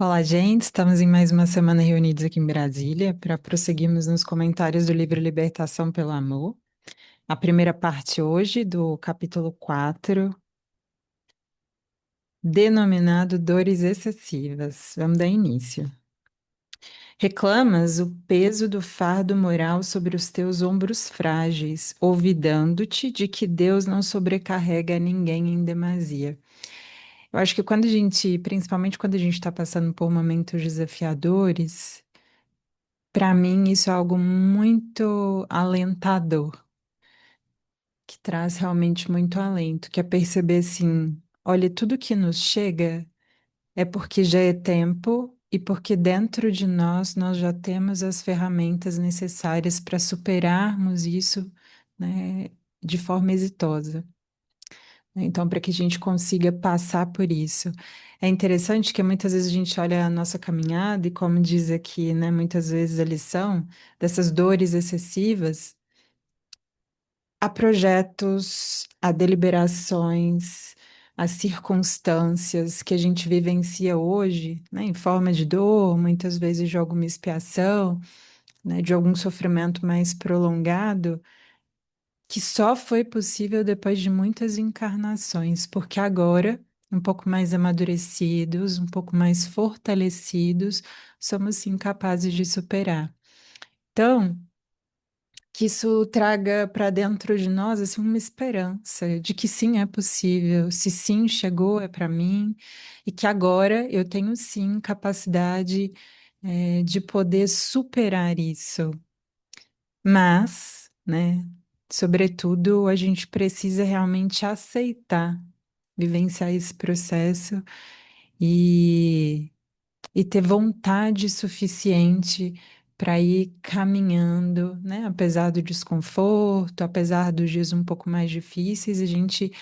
Olá, gente. Estamos em mais uma semana reunidos aqui em Brasília para prosseguirmos nos comentários do livro Libertação pelo Amor. A primeira parte hoje do capítulo 4, denominado Dores Excessivas. Vamos dar início. Reclamas o peso do fardo moral sobre os teus ombros frágeis, olvidando-te de que Deus não sobrecarrega ninguém em demasia. Eu acho que quando a gente, principalmente quando a gente está passando por momentos desafiadores, para mim, isso é algo muito alentador, que traz realmente muito alento, que é perceber assim, olha, tudo que nos chega é porque já é tempo e porque dentro de nós já temos as ferramentas necessárias para superarmos isso, né, de forma exitosa. Então, para que a gente consiga passar por isso. É interessante que muitas vezes a gente olha a nossa caminhada e, como diz aqui, né, muitas vezes a lição dessas dores excessivas, há projetos, há deliberações, há circunstâncias que a gente vivencia hoje, né, em forma de dor, muitas vezes de alguma expiação, né, de algum sofrimento mais prolongado que só foi possível depois de muitas encarnações, porque agora, um pouco mais amadurecidos, um pouco mais fortalecidos, somos sim capazes de superar. Então, que isso traga para dentro de nós assim uma esperança de que sim é possível, se sim chegou é para mim e que agora eu tenho sim capacidade de poder superar isso. Mas, né, sobretudo, a gente precisa realmente aceitar, vivenciar esse processo e, e ter vontade suficiente para ir caminhando, né? Apesar do desconforto, apesar dos dias um pouco mais difíceis, a gente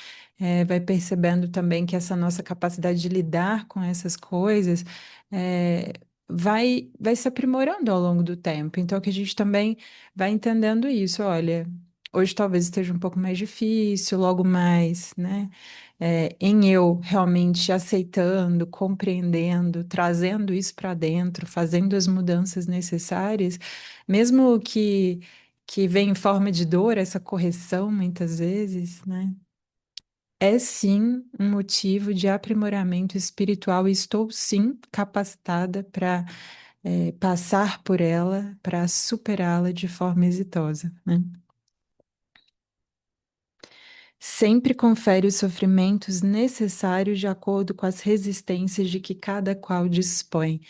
vai percebendo também que essa nossa capacidade de lidar com essas coisas eh, vai se aprimorando ao longo do tempo. Então, que a gente também vai entendendo isso. Olha, hoje talvez esteja um pouco mais difícil, logo mais, né? Em eu realmente aceitando, compreendendo, trazendo isso para dentro, fazendo as mudanças necessárias, mesmo que venha em forma de dor, essa correção muitas vezes, né? É sim um motivo de aprimoramento espiritual e estou sim capacitada para passar por ela, para superá-la de forma exitosa, né? Sempre confere os sofrimentos necessários de acordo com as resistências de que cada qual dispõe.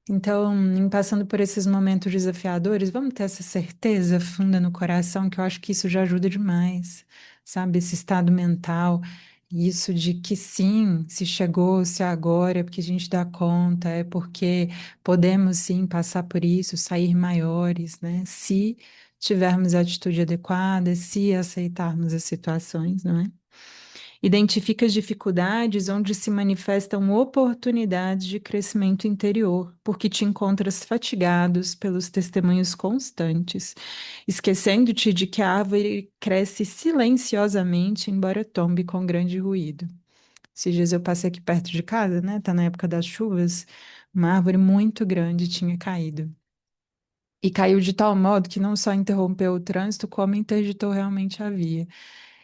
Então, em passando por esses momentos desafiadores, vamos ter essa certeza funda no coração, que eu acho que isso já ajuda demais, sabe? Esse estado mental, isso de que sim, se chegou, se é agora, é porque a gente dá conta, é porque podemos sim passar por isso, sair maiores, né? Se tivermos a atitude adequada, se aceitarmos as situações, não é? Identifica as dificuldades onde se manifestam oportunidades de crescimento interior, porque te encontras fatigados pelos testemunhos constantes, esquecendo-te de que a árvore cresce silenciosamente, embora tombe com grande ruído. Esses dias eu passei aqui perto de casa, né? Tá na época das chuvas, uma árvore muito grande tinha caído. E caiu de tal modo que não só interrompeu o trânsito, como interditou realmente a via.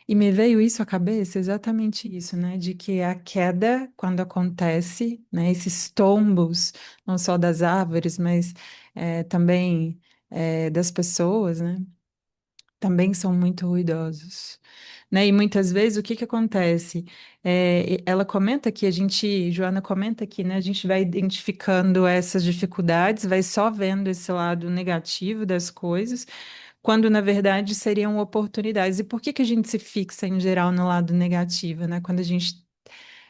E me veio isso à cabeça, exatamente isso, né? De que a queda, quando acontece, né? Esses tombos, não só das árvores, mas também das pessoas, né? Também são muito ruidosos, né? E muitas vezes o que que acontece? Ela comenta aqui, Joana comenta aqui, né? A gente vai identificando essas dificuldades, vai só vendo esse lado negativo das coisas, quando na verdade seriam oportunidades. E por que que a gente se fixa em geral no lado negativo, né? Quando a gente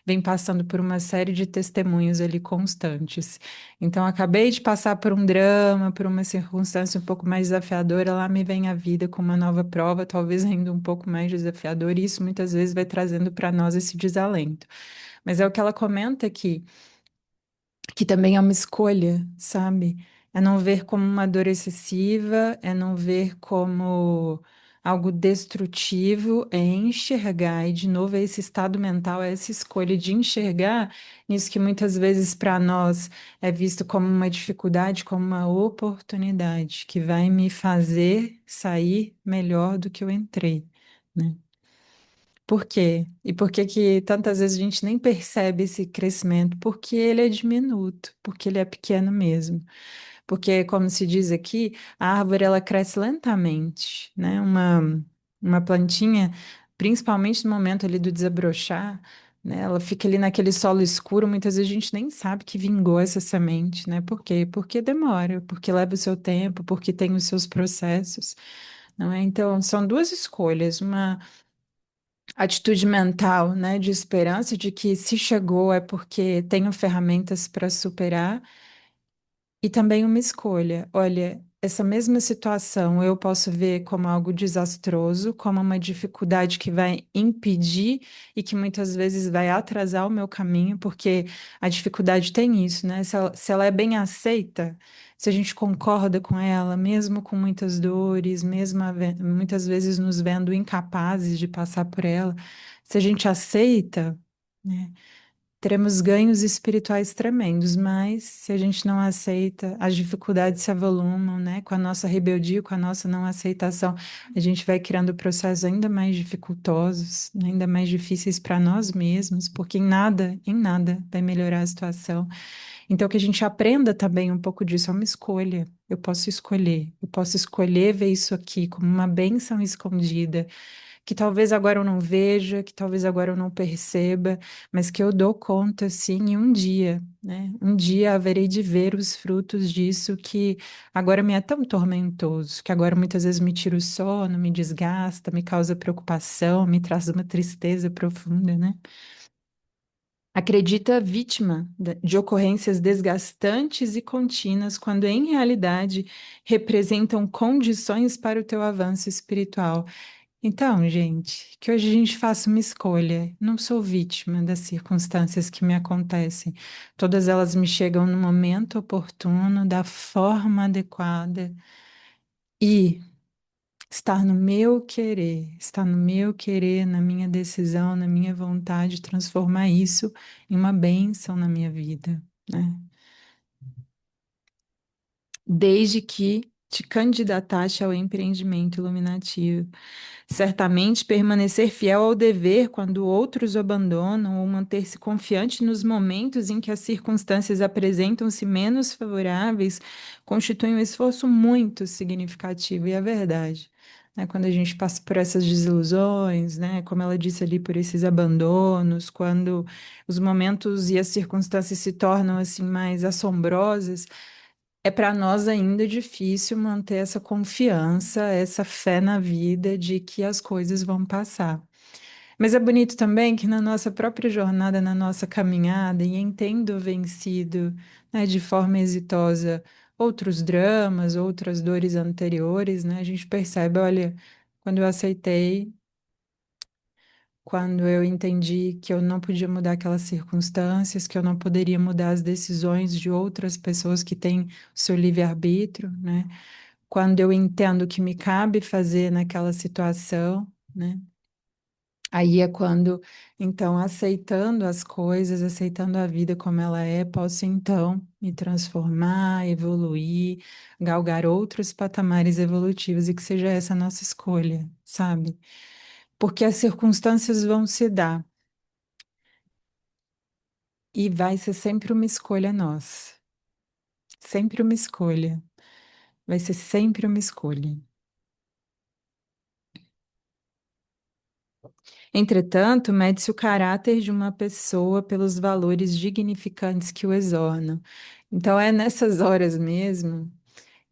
vem passando por uma série de testemunhos ali constantes. Então, acabei de passar por um drama, por uma circunstância um pouco mais desafiadora, lá me vem a vida com uma nova prova, talvez ainda um pouco mais desafiadora, e isso muitas vezes vai trazendo para nós esse desalento. Mas é o que ela comenta aqui, que também é uma escolha, sabe? É não ver como uma dor excessiva, é não ver como algo destrutivo, é enxergar, e de novo é esse estado mental, é essa escolha de enxergar nisso que muitas vezes para nós é visto como uma dificuldade, como uma oportunidade que vai me fazer sair melhor do que eu entrei, né? Por quê? E por que que tantas vezes a gente nem percebe esse crescimento? Porque ele é diminuto, porque ele é pequeno mesmo. Porque, como se diz aqui, a árvore ela cresce lentamente, né? Uma plantinha, principalmente no momento ali do desabrochar, né? Ela fica ali naquele solo escuro, muitas vezes a gente nem sabe que vingou essa semente, né? Por quê? Porque demora, porque leva o seu tempo, porque tem os seus processos, não é? Então, são duas escolhas, uma atitude mental, né, de esperança de que se chegou é porque tenho ferramentas para superar e também uma escolha. Olha, essa mesma situação eu posso ver como algo desastroso, como uma dificuldade que vai impedir e que muitas vezes vai atrasar o meu caminho, porque a dificuldade tem isso, né? Se ela é bem aceita, se a gente concorda com ela, mesmo com muitas dores, mesmo muitas vezes nos vendo incapazes de passar por ela, se a gente aceita, né? Teremos ganhos espirituais tremendos, mas se a gente não aceita, as dificuldades se avolumam, né? Com a nossa rebeldia, com a nossa não aceitação, a gente vai criando processos ainda mais dificultosos, né, ainda mais difíceis para nós mesmos, porque em nada vai melhorar a situação. Então, que a gente aprenda também um pouco disso, é uma escolha. Eu posso escolher ver isso aqui como uma bênção escondida que talvez agora eu não veja, que talvez agora eu não perceba, mas que eu dou conta, sim, e um dia, né? Um dia haverei de ver os frutos disso que agora me é tão tormentoso, que agora muitas vezes me tira o sono, me desgasta, me causa preocupação, me traz uma tristeza profunda, né? Acredita vítima de ocorrências desgastantes e contínuas, quando em realidade representam condições para o teu avanço espiritual. Então, gente, que hoje a gente faça uma escolha. Não sou vítima das circunstâncias que me acontecem. Todas elas me chegam no momento oportuno, da forma adequada. E está no meu querer, na minha decisão, na minha vontade, transformar isso em uma bênção na minha vida, né? Desde que te candidataste ao empreendimento iluminativo. Certamente, permanecer fiel ao dever quando outros o abandonam ou manter-se confiante nos momentos em que as circunstâncias apresentam-se menos favoráveis constitui um esforço muito significativo, e é verdade. Né, quando a gente passa por essas desilusões, né, como ela disse ali, por esses abandonos, quando os momentos e as circunstâncias se tornam assim mais assombrosas, é para nós ainda difícil manter essa confiança, essa fé na vida de que as coisas vão passar. Mas é bonito também que na nossa própria jornada, na nossa caminhada, e em tendo vencido, né, de forma exitosa outros dramas, outras dores anteriores, né, a gente percebe, olha, quando eu aceitei, quando eu entendi que eu não podia mudar aquelas circunstâncias, que eu não poderia mudar as decisões de outras pessoas que têm o seu livre-arbítrio, né? Quando eu entendo o que me cabe fazer naquela situação, né? Aí é quando, então, aceitando as coisas, aceitando a vida como ela é, posso então me transformar, evoluir, galgar outros patamares evolutivos e que seja essa a nossa escolha, sabe? Porque as circunstâncias vão se dar e vai ser sempre uma escolha nossa, sempre uma escolha, vai ser sempre uma escolha. Entretanto, mede-se o caráter de uma pessoa pelos valores dignificantes que o exornam. Então, é nessas horas mesmo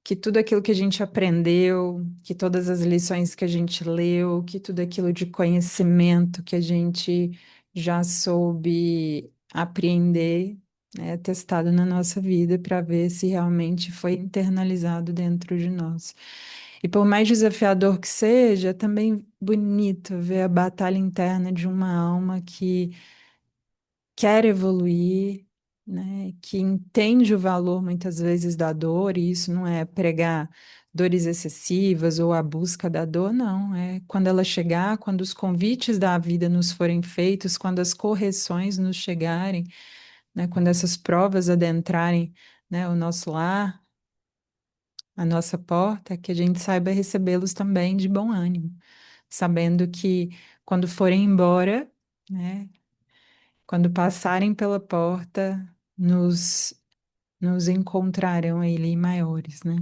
que tudo aquilo que a gente aprendeu, que todas as lições que a gente leu, que tudo aquilo de conhecimento que a gente já soube apreender, é testado na nossa vida para ver se realmente foi internalizado dentro de nós. E por mais desafiador que seja, é também bonito ver a batalha interna de uma alma que quer evoluir, né, que entende o valor muitas vezes da dor, e isso não é pregar dores excessivas ou a busca da dor, não. É quando ela chegar, quando os convites da vida nos forem feitos, quando as correções nos chegarem, né, quando essas provas adentrarem, né, o nosso lar, a nossa porta, que a gente saiba recebê-los também de bom ânimo, sabendo que quando forem embora, né, quando passarem pela porta, nos encontrarão ali maiores, né?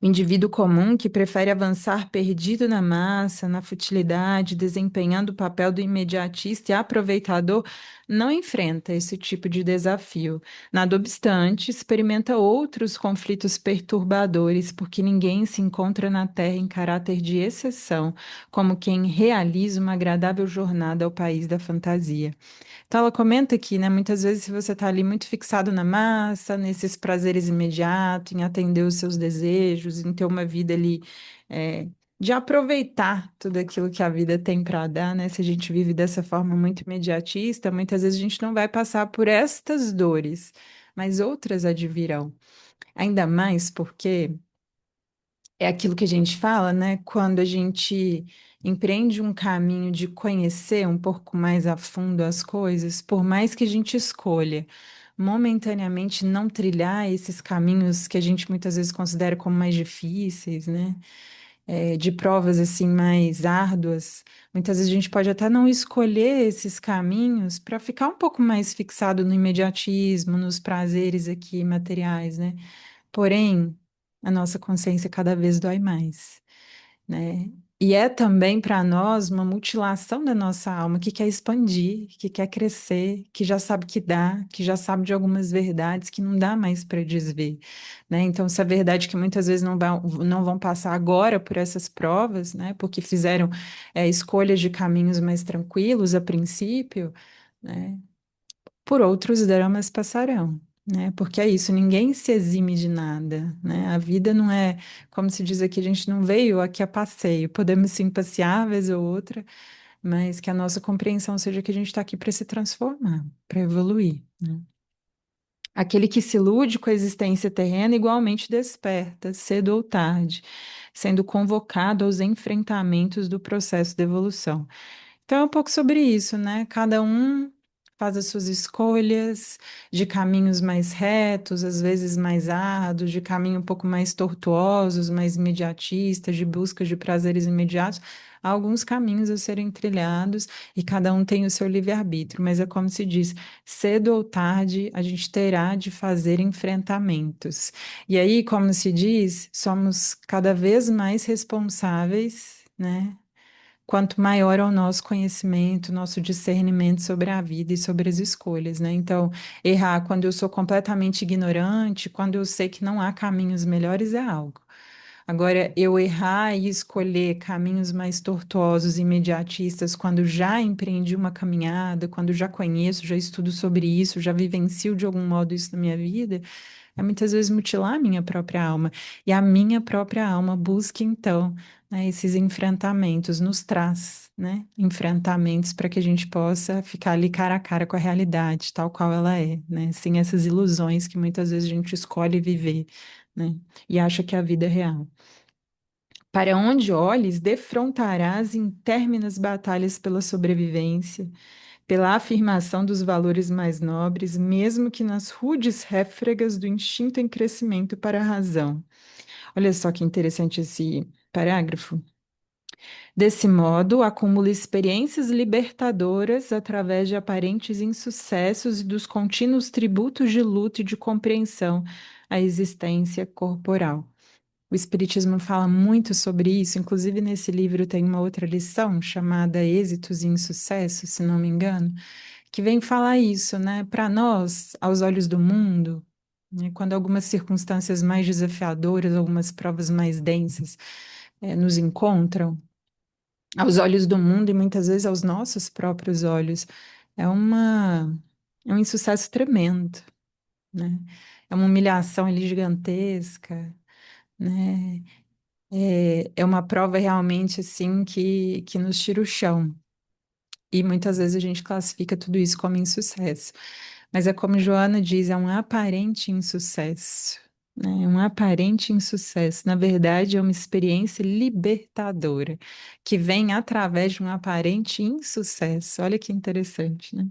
O indivíduo comum que prefere avançar perdido na massa, na futilidade, desempenhando o papel do imediatista e aproveitador, não enfrenta esse tipo de desafio. Nada obstante, experimenta outros conflitos perturbadores, porque ninguém se encontra na Terra em caráter de exceção, como quem realiza uma agradável jornada ao país da fantasia. Então, ela comenta aqui, né? Muitas vezes, se você está ali muito fixado na massa, nesses prazeres imediatos, em atender os seus desejos, em ter uma vida ali, é, de aproveitar tudo aquilo que a vida tem para dar, né? Se a gente vive dessa forma muito imediatista, muitas vezes a gente não vai passar por estas dores, mas outras advirão. Ainda mais porque é aquilo que a gente fala, né? Quando a gente empreende um caminho de conhecer um pouco mais a fundo as coisas, por mais que a gente escolha momentaneamente não trilhar esses caminhos que a gente muitas vezes considera como mais difíceis, né? De provas assim mais árduas, muitas vezes a gente pode até não escolher esses caminhos para ficar um pouco mais fixado no imediatismo, nos prazeres aqui materiais, né? Porém, a nossa consciência cada vez dói mais, né? E é também para nós uma mutilação da nossa alma que quer expandir, que quer crescer, que já sabe que dá, que já sabe de algumas verdades que não dá mais para desver, né? Então, essa verdade que muitas vezes não vão passar agora por essas provas, né? Porque fizeram escolhas de caminhos mais tranquilos a princípio, né? Por outros dramas passarão, né? Porque é isso, ninguém se exime de nada, né? A vida não é, como se diz aqui, a gente não veio aqui a passeio. Podemos sim passear, vez ou outra, mas que a nossa compreensão seja que a gente está aqui para se transformar, para evoluir, né? Aquele que se ilude com a existência terrena igualmente desperta, cedo ou tarde, sendo convocado aos enfrentamentos do processo de evolução. Então é um pouco sobre isso, né? Cada um faz as suas escolhas de caminhos mais retos, às vezes mais árduos, de caminho um pouco mais tortuosos, mais imediatistas, de busca de prazeres imediatos. Há alguns caminhos a serem trilhados e cada um tem o seu livre-arbítrio, mas é como se diz, cedo ou tarde a gente terá de fazer enfrentamentos. E aí, como se diz, somos cada vez mais responsáveis, né? Quanto maior é o nosso conhecimento, nosso discernimento sobre a vida e sobre as escolhas, né? Então, errar quando eu sou completamente ignorante, quando eu sei que não há caminhos melhores, é algo. Agora, eu errar e escolher caminhos mais tortuosos, imediatistas, quando já empreendi uma caminhada, quando já conheço, já estudo sobre isso, já vivencio de algum modo isso na minha vida, é muitas vezes mutilar a minha própria alma. E a minha própria alma busca, então, né, esses enfrentamentos, nos traz, né, enfrentamentos para que a gente possa ficar ali cara a cara com a realidade, tal qual ela é, né, sem essas ilusões que muitas vezes a gente escolhe viver, né, e acha que a vida é real. Para onde olhes, defrontarás interminas batalhas pela sobrevivência, pela afirmação dos valores mais nobres, mesmo que nas rudes réfregas do instinto em crescimento para a razão. Olha só que interessante esse parágrafo. Desse modo, acumula experiências libertadoras através de aparentes insucessos e dos contínuos tributos de luta e de compreensão à existência corporal. O Espiritismo fala muito sobre isso, inclusive nesse livro tem uma outra lição chamada Êxitos e Insucessos, se não me engano, que vem falar isso, né? Para nós, aos olhos do mundo, né, quando algumas circunstâncias mais desafiadoras, algumas provas mais densas, nos encontram, aos olhos do mundo e muitas vezes aos nossos próprios olhos, é uma, é um insucesso tremendo, né? É uma humilhação ali gigantesca, né? É uma prova realmente assim que nos tira o chão. E muitas vezes a gente classifica tudo isso como insucesso. Mas é como Joana diz, é um aparente insucesso, né? É um aparente insucesso. Na verdade, é uma experiência libertadora que vem através de um aparente insucesso. Olha que interessante, né?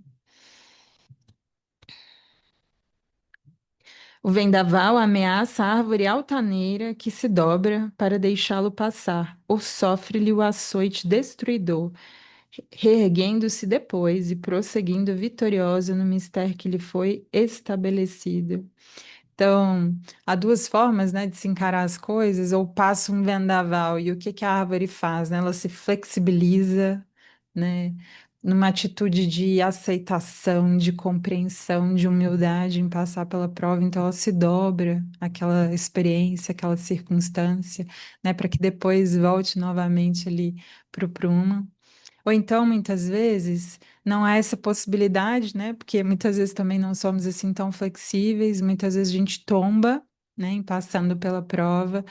O vendaval ameaça a árvore altaneira que se dobra para deixá-lo passar, ou sofre-lhe o açoite destruidor, reerguendo-se depois e prosseguindo vitoriosa no mistério que lhe foi estabelecido. Então, há duas formas, né, de se encarar as coisas, ou passa um vendaval, e o que que a árvore faz, né? Ela se flexibiliza, né, numa atitude de aceitação, de compreensão, de humildade em passar pela prova, então ela se dobra àquela experiência, àquela circunstância, né, para que depois volte novamente ali para o prumo. Ou então, muitas vezes, não há essa possibilidade, né? Porque muitas vezes também não somos assim tão flexíveis, muitas vezes a gente tomba, né, em passando pela prova,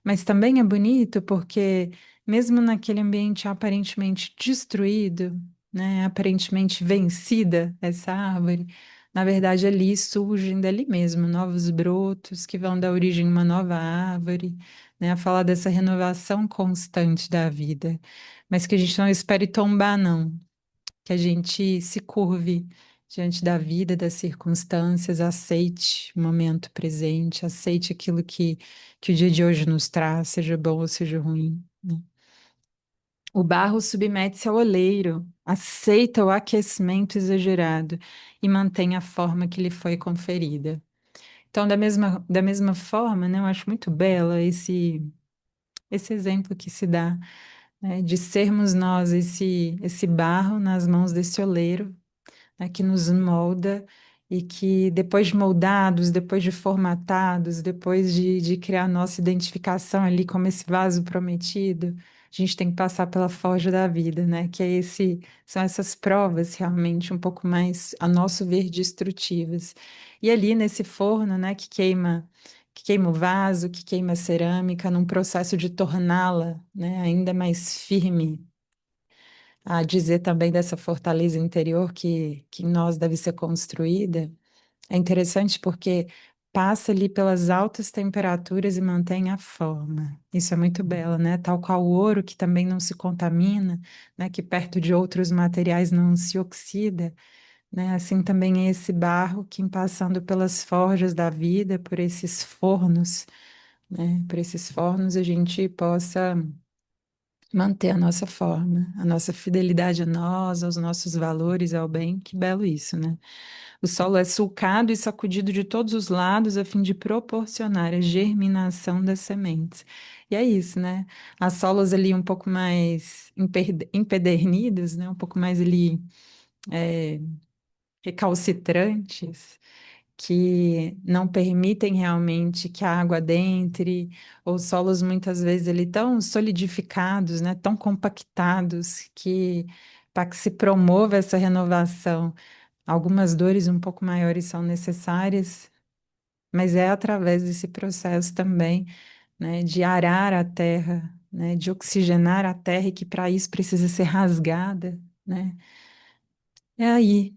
mas também é bonito porque, mesmo naquele ambiente aparentemente destruído, né, aparentemente vencida, essa árvore, na verdade ali surgem dali mesmo novos brotos que vão dar origem a uma nova árvore, né, a falar dessa renovação constante da vida. Mas que a gente não espere tombar, não. Que a gente se curve diante da vida, das circunstâncias, aceite o momento presente, aceite aquilo que o dia de hoje nos traz, seja bom ou seja ruim, né? O barro submete-se ao oleiro, aceita o aquecimento exagerado e mantém a forma que lhe foi conferida. Então, da mesma forma, né, eu acho muito bela esse exemplo que se dá, né, de sermos nós esse barro nas mãos desse oleiro, né, que nos molda e que depois de moldados, depois de formatados, depois de criar nossa identificação ali como esse vaso prometido, a gente tem que passar pela forja da vida, né? Que é são essas provas realmente um pouco mais, a nosso ver, destrutivas. E ali nesse forno, né, que queima o vaso, que queima a cerâmica, num processo de torná-la, né, ainda mais firme, a dizer também dessa fortaleza interior que em nós deve ser construída, é interessante porque passa ali pelas altas temperaturas e mantém a forma. Isso é muito belo, né? Tal qual o ouro que também não se contamina, né? Que perto de outros materiais não se oxida, né? Assim também é esse barro que, em passando pelas forjas da vida, por esses fornos, né? Por esses fornos a gente possa manter a nossa forma, a nossa fidelidade a nós, aos nossos valores, ao bem. Que belo isso, né? O solo é sulcado e sacudido de todos os lados a fim de proporcionar a germinação das sementes. E é isso, né? Há solos ali um pouco mais empedernidos, né? Um pouco mais ali é, recalcitrantes, que não permitem realmente que a água adentre, ou solos muitas vezes ali tão solidificados, né, tão compactados, que para que se promova essa renovação, algumas dores um pouco maiores são necessárias, mas é através desse processo também, né, de arar a terra, né, de oxigenar a terra e que para isso precisa ser rasgada, né? É aí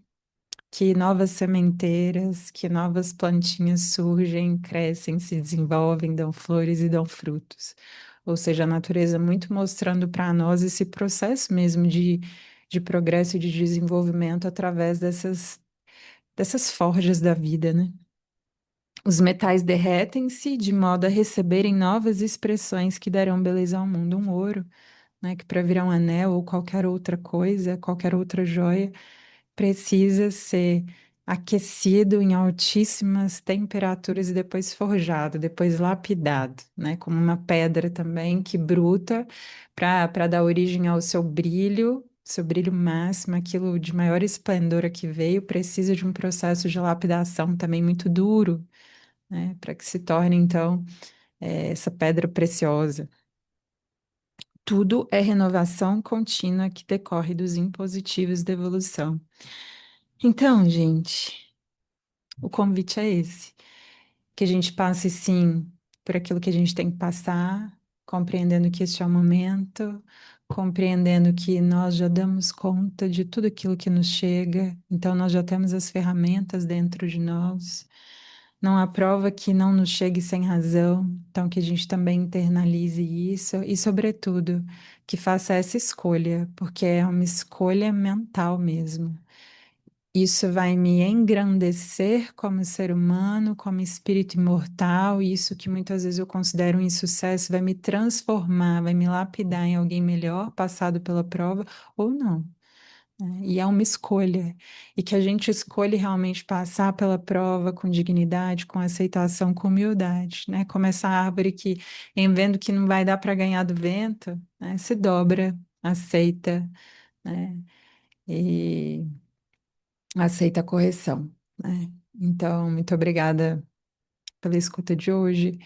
que novas sementeiras, que novas plantinhas surgem, crescem, se desenvolvem, dão flores e dão frutos. Ou seja, a natureza muito mostrando para nós esse processo mesmo de progresso e de desenvolvimento através dessas forjas da vida, né? Os metais derretem-se de modo a receberem novas expressões que darão beleza ao mundo. Um ouro, né, que para virar um anel ou qualquer outra coisa, qualquer outra joia, precisa ser aquecido em altíssimas temperaturas e depois forjado, depois lapidado, né? Como uma pedra também que bruta para dar origem ao seu brilho máximo, aquilo de maior esplendor a que veio, precisa de um processo de lapidação também muito duro, né? Para que se torne, então, essa pedra preciosa. Tudo é renovação contínua que decorre dos impositivos da evolução. Então, gente, o convite é esse, que a gente passe sim por aquilo que a gente tem que passar, compreendendo que este é o momento, compreendendo que nós já damos conta de tudo aquilo que nos chega, então nós já temos as ferramentas dentro de nós. Não há prova que não nos chegue sem razão, então que a gente também internalize isso e, sobretudo, que faça essa escolha, porque é uma escolha mental mesmo. Isso vai me engrandecer como ser humano, como espírito imortal, e isso que muitas vezes eu considero um insucesso vai me transformar, vai me lapidar em alguém melhor, passado pela prova, ou não, né? E é uma escolha. E que a gente escolhe realmente passar pela prova com dignidade, com aceitação, com humildade, né? Como essa árvore que, em vendo que não vai dar para ganhar do vento, né, se dobra, aceita, né? E aceita a correção, né? Então, muito obrigada pela escuta de hoje.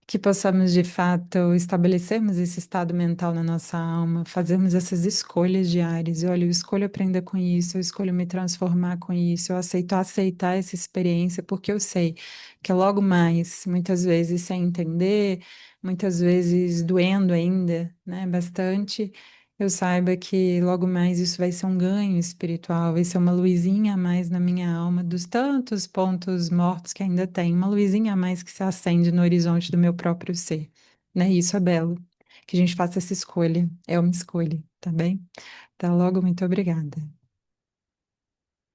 Que possamos de fato estabelecermos esse estado mental na nossa alma, fazermos essas escolhas diárias. E, olha, eu escolho aprender com isso, eu escolho me transformar com isso, eu aceito aceitar essa experiência, porque eu sei que logo mais, muitas vezes sem entender, muitas vezes doendo ainda, né, bastante, eu saiba que logo mais isso vai ser um ganho espiritual, vai ser uma luzinha a mais na minha alma, dos tantos pontos mortos que ainda tem, uma luzinha a mais que se acende no horizonte do meu próprio ser, né? Isso é belo. Que a gente faça essa escolha, é uma escolha, tá bem? Tá logo, muito obrigada.